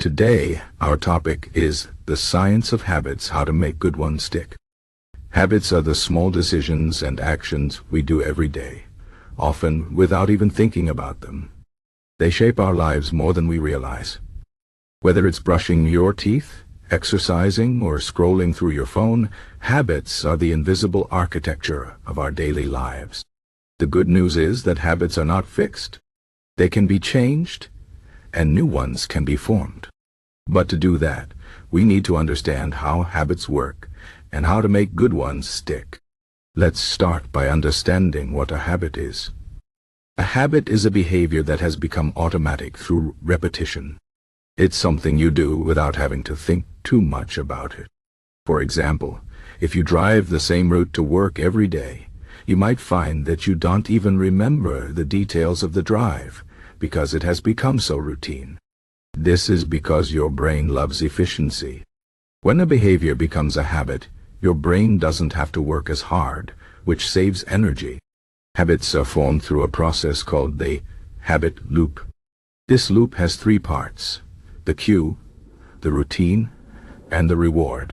Today, our topic is the science of habits, how to make good ones stick. Habits are the small decisions and actions we do every day, often without even thinking about them. They shape our lives more than we realize. Whether it's brushing your teeth, exercising, or scrolling through your phone, habits are the invisible architecture of our daily lives. The good news is that habits are not fixed. They can be changed, and new ones can be formed. But to do that, we need to understand how habits work and how to make good ones stick. Let's start by understanding what a habit is. A habit is a behavior that has become automatic through repetition. It's something you do without having to think too much about it. For example, if you drive the same route to work every day, you might find that you don't even remember the details of the drive because it has become so routine. This is because your brain loves efficiency. When a behavior becomes a habit, your brain doesn't have to work as hard, which saves energy. Habits are formed through a process called the habit loop. This loop has three parts: the cue, the routine, and the reward.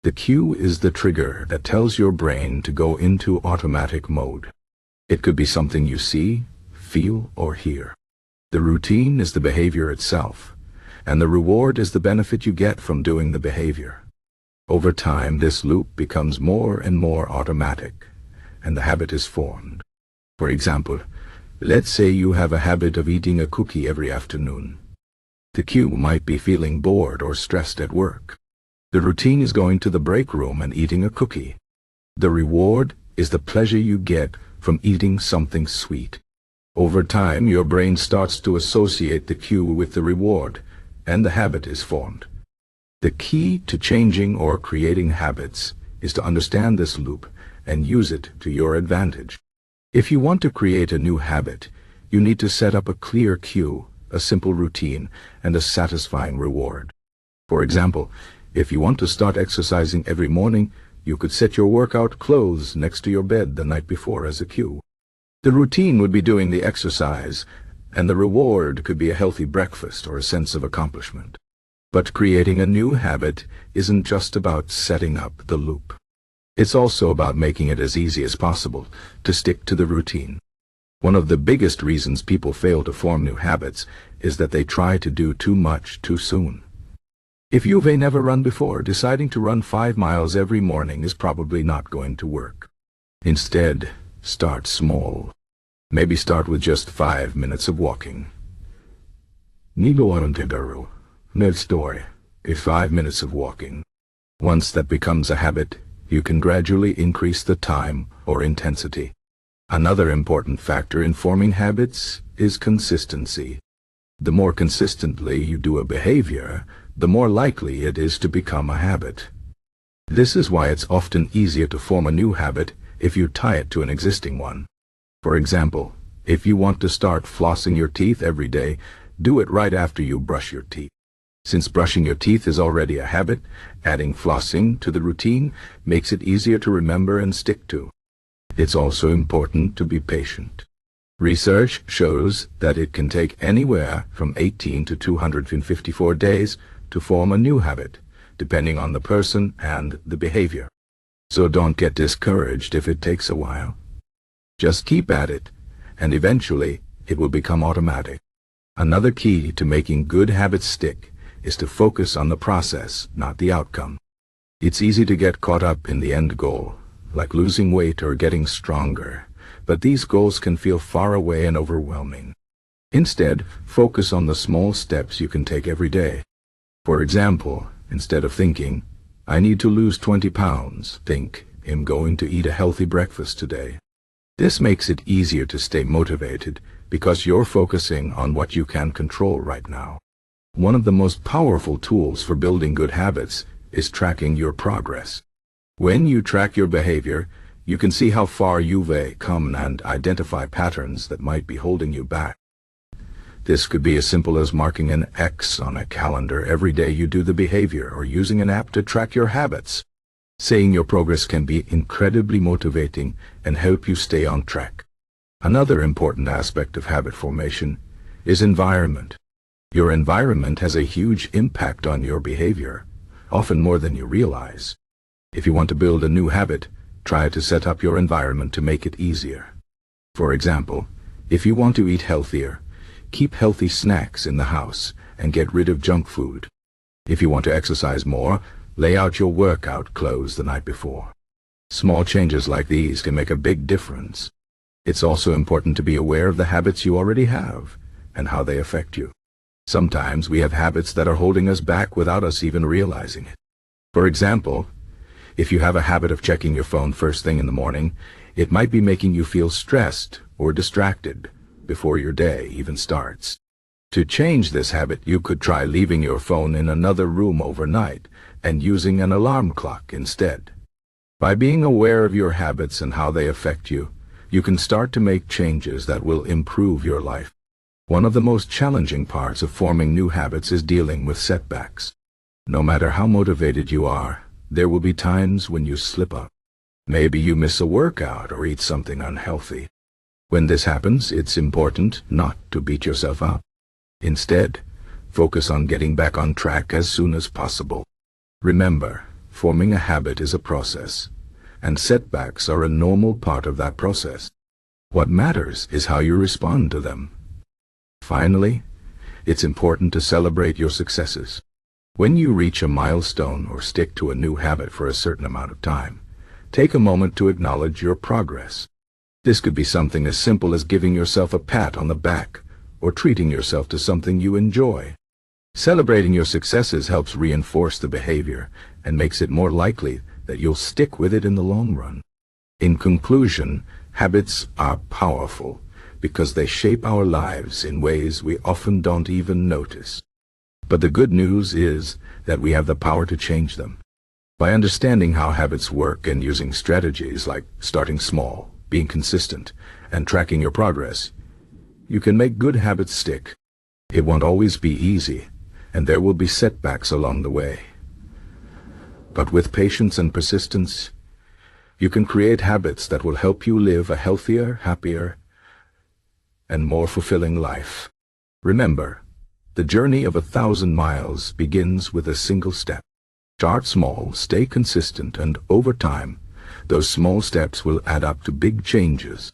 The cue is the trigger that tells your brain to go into automatic mode. It could be something you see, feel, or hear. The routine is the behavior itself, and the reward is the benefit you get from doing the behavior. Over time, this loop becomes more and more automatic, and the habit is formed. For example, let's say you have a habit of eating a cookie every afternoon. The cue might be feeling bored or stressed at work. The routine is going to the break room and eating a cookie. The reward is the pleasure you get from eating something sweet. Over time, your brain starts to associate the cue with the reward, and the habit is formed. The key to changing or creating habits is to understand this loop and use it to your advantage. If you want to create a new habit, you need to set up a clear cue, a simple routine, and a satisfying reward. For example, if you want to start exercising every morning, you could set your workout clothes next to your bed the night before as a cue. The routine would be doing the exercise, and the reward could be a healthy breakfast or a sense of accomplishment. But creating a new habit isn't just about setting up the loop. It's also about making it as easy as possible to stick to the routine. One of the biggest reasons people fail to form new habits is that they try to do too much too soon. If you've never run before, deciding to run 5 miles every morning is probably not going to work. Instead, start small. Maybe start with just 5 minutes of walking. Next story is 5 minutes of walking. Once that becomes a habit, you can gradually increase the time or intensity. Another important factor in forming habits is consistency. The more consistently you do a behavior, the more likely it is to become a habit. This is why it's often easier to form a new habit if you tie it to an existing one. For example, if you want to start flossing your teeth every day, do it right after you brush your teeth. Since brushing your teeth is already a habit, adding flossing to the routine makes it easier to remember and stick to. It's also important to be patient. Research shows that it can take anywhere from 18 to 254 days to form a new habit, depending on the person and the behavior. So don't get discouraged if it takes a while. Just keep at it, and eventually it will become automatic. Another key to making good habits stick is to focus on the process, not the outcome. It's easy to get caught up in the end goal, like losing weight or getting stronger, but these goals can feel far away and overwhelming. Instead, focus on the small steps you can take every day. For example, instead of thinking, "I need to lose 20 pounds, think, "I'm going to eat a healthy breakfast today." This makes it easier to stay motivated because you're focusing on what you can control right now. One of the most powerful tools for building good habits is tracking your progress. When you track your behavior, you can see how far you've come and identify patterns that might be holding you back. This could be as simple as marking an X on a calendar every day you do the behavior, or using an app to track your habits. Seeing your progress can be incredibly motivating and help you stay on track. Another important aspect of habit formation is environment. Your environment has a huge impact on your behavior, often more than you realize. If you want to build a new habit, try to set up your environment to make it easier. For example, if you want to eat healthier, keep healthy snacks in the house and get rid of junk food. If you want to exercise more, lay out your workout clothes the night before. Small changes like these can make a big difference. It's also important to be aware of the habits you already have and how they affect you. Sometimes we have habits that are holding us back without us even realizing it. For example, if you have a habit of checking your phone first thing in the morning, it might be making you feel stressed or distracted before your day even starts. To change this habit, you could try leaving your phone in another room overnight and using an alarm clock instead. By being aware of your habits and how they affect you, you can start to make changes that will improve your life. One of the most challenging parts of forming new habits is dealing with setbacks. No matter how motivated you are, there will be times when you slip up. Maybe you miss a workout or eat something unhealthy. When this happens, it's important not to beat yourself up. Instead, focus on getting back on track as soon as possible. Remember, forming a habit is a process, and setbacks are a normal part of that process. What matters is how you respond to them. Finally, it's important to celebrate your successes. When you reach a milestone or stick to a new habit for a certain amount of time, take a moment to acknowledge your progress. This could be something as simple as giving yourself a pat on the back or treating yourself to something you enjoy. Celebrating your successes helps reinforce the behavior and makes it more likely that you'll stick with it in the long run. In conclusion, habits are powerful because they shape our lives in ways we often don't even notice. But the good news is that we have the power to change them. By understanding how habits work and using strategies like starting small, being consistent, and tracking your progress, you can make good habits stick. It won't always be easy, and there will be setbacks along the way. But with patience and persistence, you can create habits that will help you live a healthier, happier, and more fulfilling life. Remember, the journey of 1,000 miles begins with a single step. Start small, stay consistent, and over time, those small steps will add up to big changes.